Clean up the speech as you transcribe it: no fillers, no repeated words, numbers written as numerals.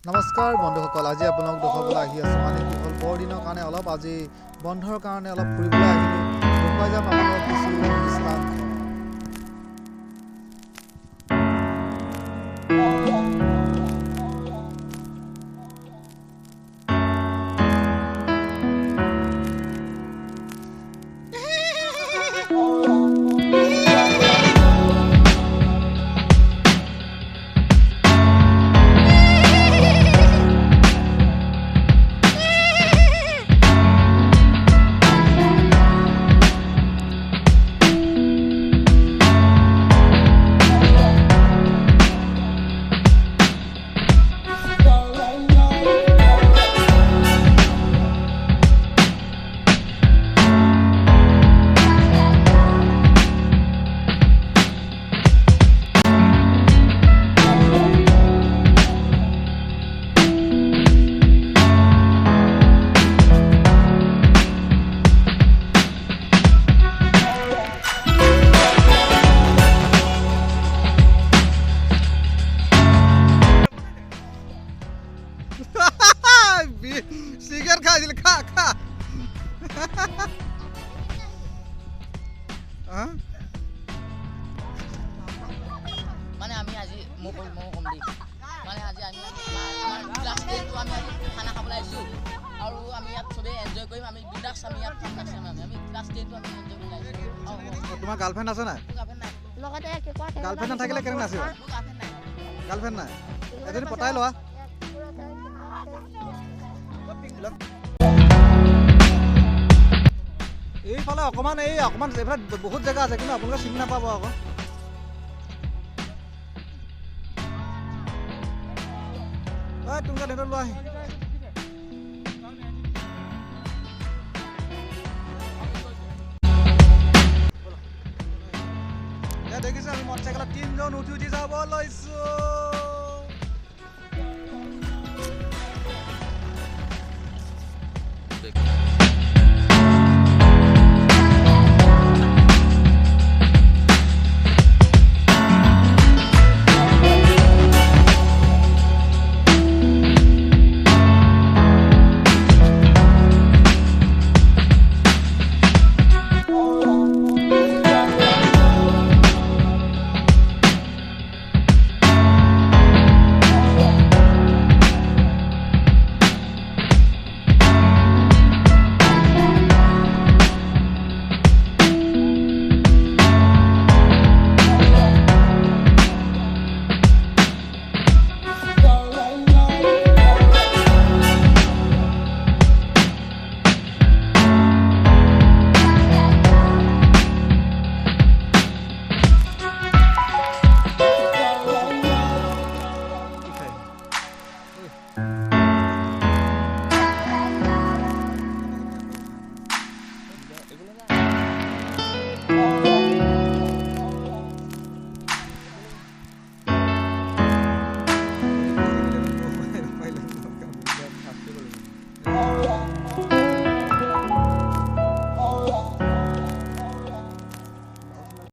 নমস্কাৰ বন্ধুসকল, আজি আপোনালোক দেখাবলৈ আহি আছোঁ মানে কি হ'ল বৰদিনৰ কাৰণে অলপ আজি বন্ধৰ কাৰণে অলপ ফুৰিবলৈ আহিলোঁ। দেখুৱাই যাম আপোনালোকক কিছু স্থান। সিগারেট খাইছিল খা খা মানে আমি আজি মই কম দেই মানে আজি আমি আমাৰ ক্লাছ 10 টো আমি খানা খাবলৈ আহিছোঁ আৰু আমি ইয়াত চবে এনজয় কৰিম। আমি বিন্দাছ আমি ইয়াত খানা খাম। আমি ক্লাছ 10 টো আমি এনজয় কৰি আহিছোঁ। তোমাৰ গাৰ্লফ্ৰেণ্ড আছে নাই? গাৰ্লফ্ৰেণ্ড নাই। লগতে গাৰ্লফ্ৰেণ্ড নাথাকিলে কেনেকৈ নাচিবা? মোৰ গাৰ্লফ্ৰেণ্ড নাই। গাৰ্লফ্ৰেণ্ড নাই? এজনী পতাই লোৱা। এইফালে অকণমান এইফালে বহুত জেগা আছে কিন্তু আপোনালোকে চিনি নাপাব আকৌ। তোমালোকে নেটত লোৱা দেখিছে আমি মটৰচাইকেলত 3জন উঠি যাব লৈছোঁ।